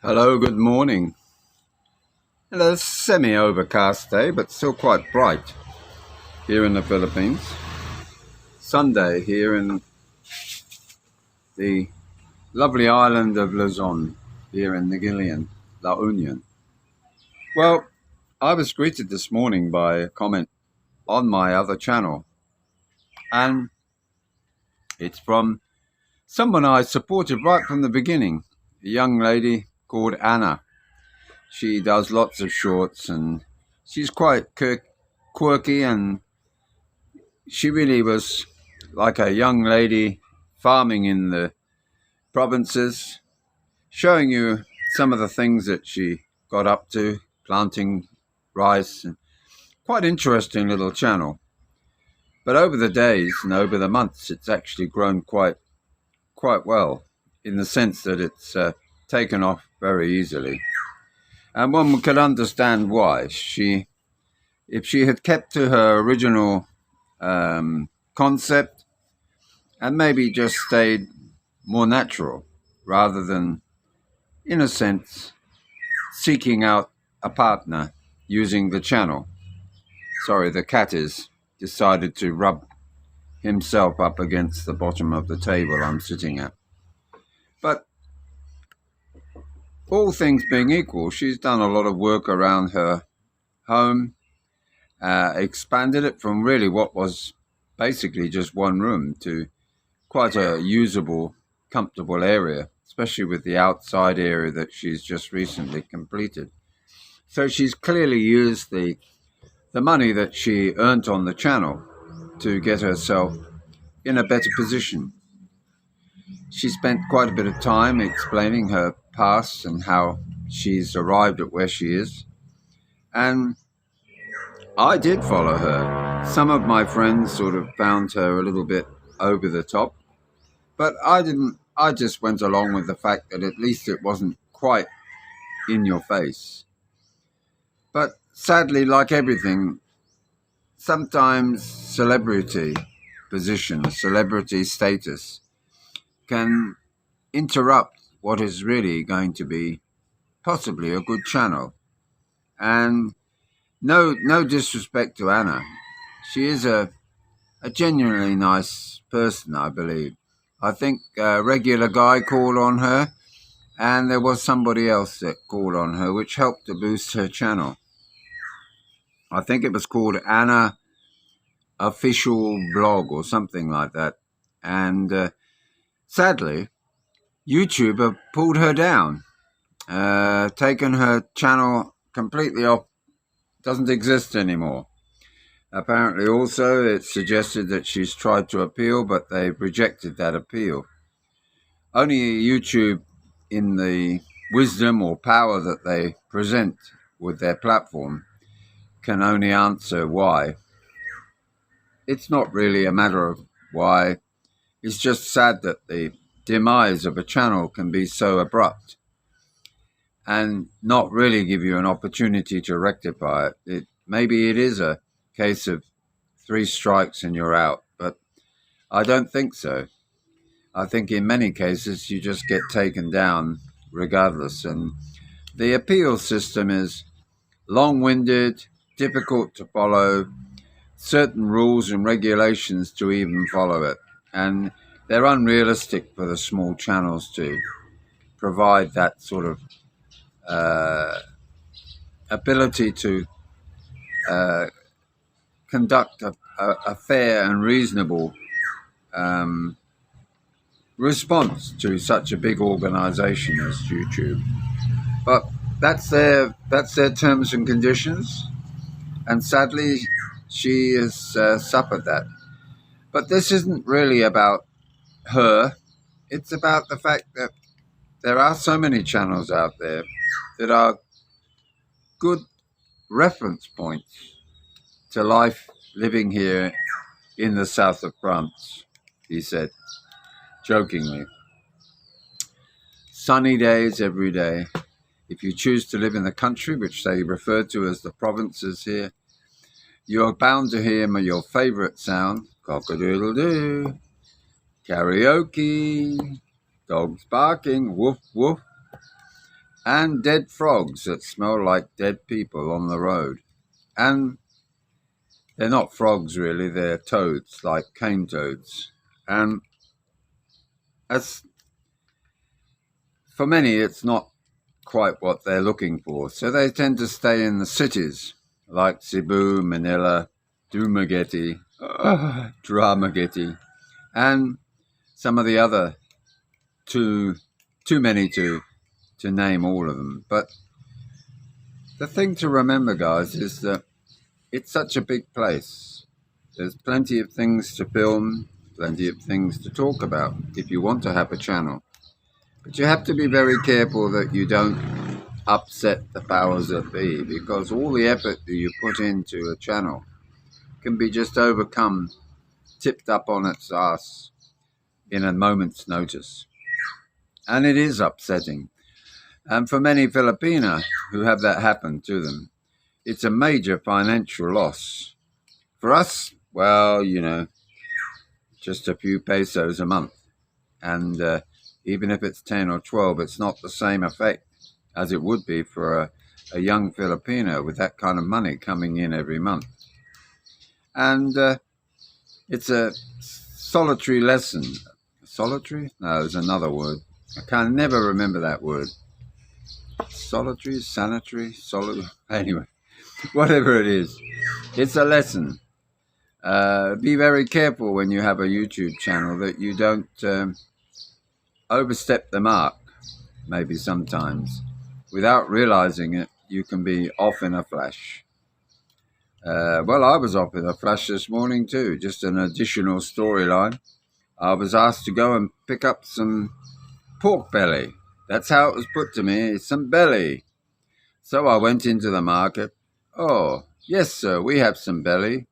Hello, good morning. A semi-overcast day, but still quite bright here in the Philippines. Sunday here in the lovely island of Luzon, here in Negilian, La Union. Well, I was greeted this morning by a comment on my other channel, and it's from someone I supported right from the beginning, a young lady called Anna. She does lots of shorts, and she's quite quirky, and she really was like a young lady farming in the provinces, showing you some of the things that she got up to, planting rice, and quite interesting little channel. But over the days and over the months, it's actually grown quite well, in the sense that it's taken off very easily. And one could understand why. If she had kept to her original concept and maybe just stayed more natural rather than, in a sense, seeking out a partner using the channel. Sorry, the cat is decided to rub himself up against the bottom of the table I'm sitting at. But all things being equal, she's done a lot of work around her home, expanded it from really what was basically just one room to quite a usable, comfortable area, especially with the outside area that she's just recently completed. So she's clearly used the money that she earned on the channel to get herself in a better position. She spent quite a bit of time explaining her past and how she's arrived at where she is. And I did follow her. Some of my friends sort of found her a little bit over the top, but I didn't. I just went along with the fact that at least it wasn't quite in your face. But sadly, like everything, sometimes celebrity position, celebrity status can interrupt what is really going to be possibly a good channel. And no disrespect to Anna. She is a genuinely nice person, I believe. I think a regular guy called on her, and there was somebody else that called on her, which helped to boost her channel. I think it was called Anna Official Blog or something like that. And sadly, YouTube have pulled her down, taken her channel completely off, doesn't exist anymore. Apparently also it's suggested that she's tried to appeal, but they've rejected that appeal. Only YouTube, in the wisdom or power that they present with their platform, can only answer why. It's not really a matter of why. It's just sad that the demise of a channel can be so abrupt and not really give you an opportunity to rectify it. Maybe it is a case of 3 strikes and you're out, but I don't think so. I think in many cases you just get taken down regardless, and the appeal system is long-winded, difficult to follow, certain rules and regulations to even follow it, and they're unrealistic for the small channels to provide that sort of ability to conduct a fair and reasonable response to such a big organization as YouTube. But that's their terms and conditions, and sadly she has suffered that. But this isn't really about her. It's about the fact that there are so many channels out there that are good reference points to life living here in the south of France, he said, jokingly. Sunny days every day. If you choose to live in the country, which they refer to as the provinces here, you're bound to hear your favourite sound, cock-a-doodle-doo, karaoke, dogs barking, woof, woof, and dead frogs that smell like dead people on the road. And they're not frogs really, they're toads, like cane toads. And as for many, it's not quite what they're looking for. So they tend to stay in the cities like Cebu, Manila, Dumaguete, Dramaguete, and some of the other too many to name all of them. But the thing to remember, guys, is that it's such a big place. There's plenty of things to film, plenty of things to talk about if you want to have a channel. But you have to be very careful that you don't upset the powers that be, because all the effort that you put into a channel can be just overcome, tipped up on its ass in a moment's notice. And it is upsetting. And for many Filipina who have that happen to them, it's a major financial loss. For us, well, just a few pesos a month. And even if it's 10 or 12, it's not the same effect as it would be for a young Filipino with that kind of money coming in every month. And it's a solitary lesson. Solitary? No, there's another word. I can never remember that word. Solitary, sanitary, solid. Anyway, whatever it is, it's a lesson. Be very careful when you have a YouTube channel that you don't overstep the mark, maybe sometimes. Without realizing it, you can be off in a flash. Well, I was off in a flash this morning too, just an additional storyline. I was asked to go and pick up some pork belly. That's how it was put to me, some belly. So I went into the market. Oh, yes, sir, we have some belly.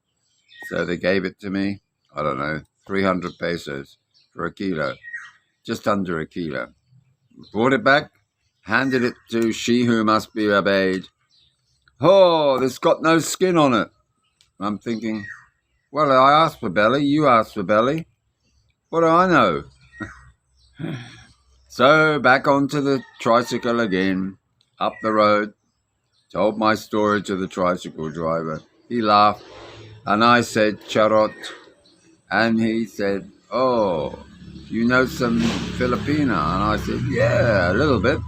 So they gave it to me, I don't know, 300 pesos for a kilo, just under a kilo. Brought it back, handed it to she who must be obeyed. Oh, this got no skin on it. I'm thinking, well, I asked for belly, you asked for belly. What do I know? So back onto the tricycle again, up the road, told my story to the tricycle driver. He laughed, and I said, charot. And he said, oh, you know some Filipina? And I said, yeah, a little bit.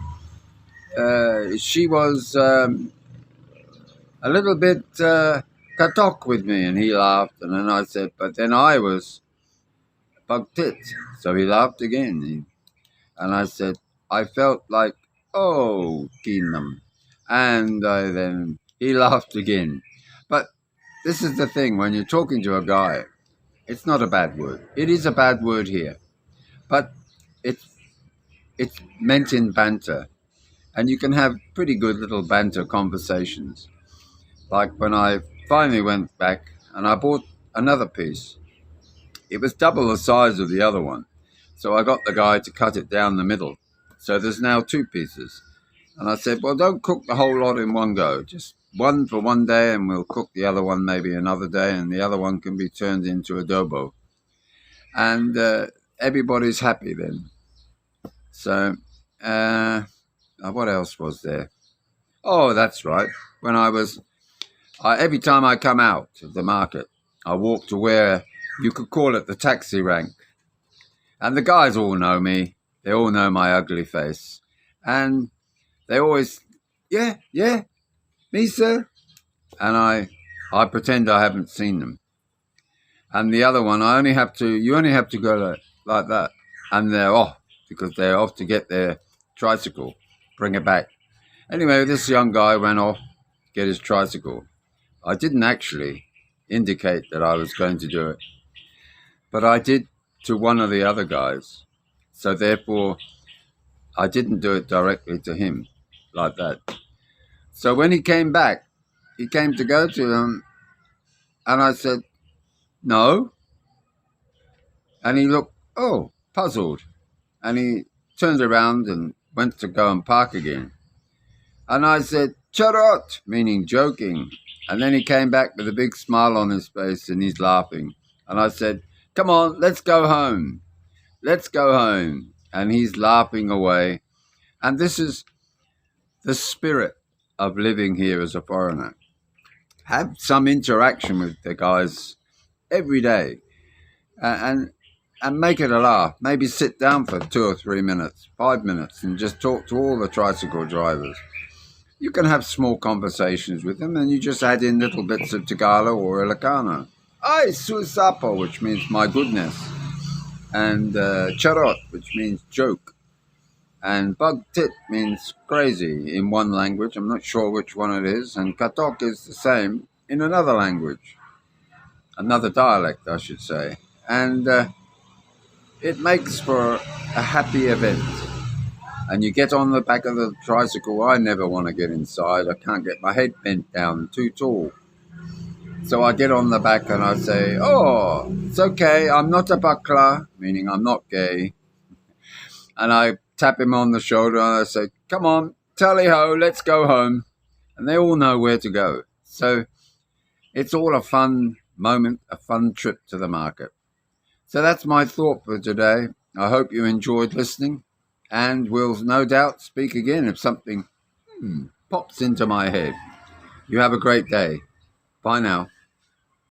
She was a little bit katok with me. And he laughed. And then I said, but then I was pagtit. So he laughed again. And I said, I felt like, oh, kinam. And then he laughed again. But this is the thing, when you're talking to a guy, it's not a bad word. It is a bad word here. But it's meant in banter. And you can have pretty good little banter conversations. Like when I finally went back and I bought another piece. It was double the size of the other one. So I got the guy to cut it down the middle. So there's now two pieces. And I said, well, don't cook the whole lot in one go. Just one for one day, and we'll cook the other one maybe another day, and the other one can be turned into adobo. And everybody's happy then. So what else was there? Oh, that's right. When every time I come out of the market, I walk to where you could call it the taxi rank. And the guys all know me. They all know my ugly face. And they always, yeah, me, sir. And I pretend I haven't seen them. And the other one, you only have to go like that. And they're off, because they're off to get their tricycle, bring it back. Anyway, this young guy ran off to get his tricycle. I didn't actually indicate that I was going to do it, but I did to one of the other guys. So therefore, I didn't do it directly to him like that. So when he came back, he came to go to him, and I said, no. And he looked, puzzled. And he turned around and went to go and park again. And I said, charot, meaning joking. And then he came back with a big smile on his face, and he's laughing. And I said, come on, let's go home. Let's go home. And he's laughing away. And this is the spirit of living here as a foreigner. Have some interaction with the guys every day, and make it a laugh. Maybe sit down for 2 or 3 minutes, 5 minutes, and just talk to all the tricycle drivers. You can have small conversations with them, and you just add in little bits of Tagalog or Ilocano. Ay, susapo, which means my goodness, and charot, which means joke, and bug tit means crazy in one language. I'm not sure which one it is, and katok is the same in another language, another dialect, I should say, and it makes for a happy event. And you get on the back of the tricycle. I never want to get inside. I can't get my head bent down, I'm too tall. So I get on the back and I say, oh, it's okay, I'm not a bakla, meaning I'm not gay. And I tap him on the shoulder and I say, come on, tally-ho, let's go home. And they all know where to go. So it's all a fun moment, a fun trip to the market. So that's my thought for today. I hope you enjoyed listening, and we'll no doubt speak again if something pops into my head. You have a great day. Bye now.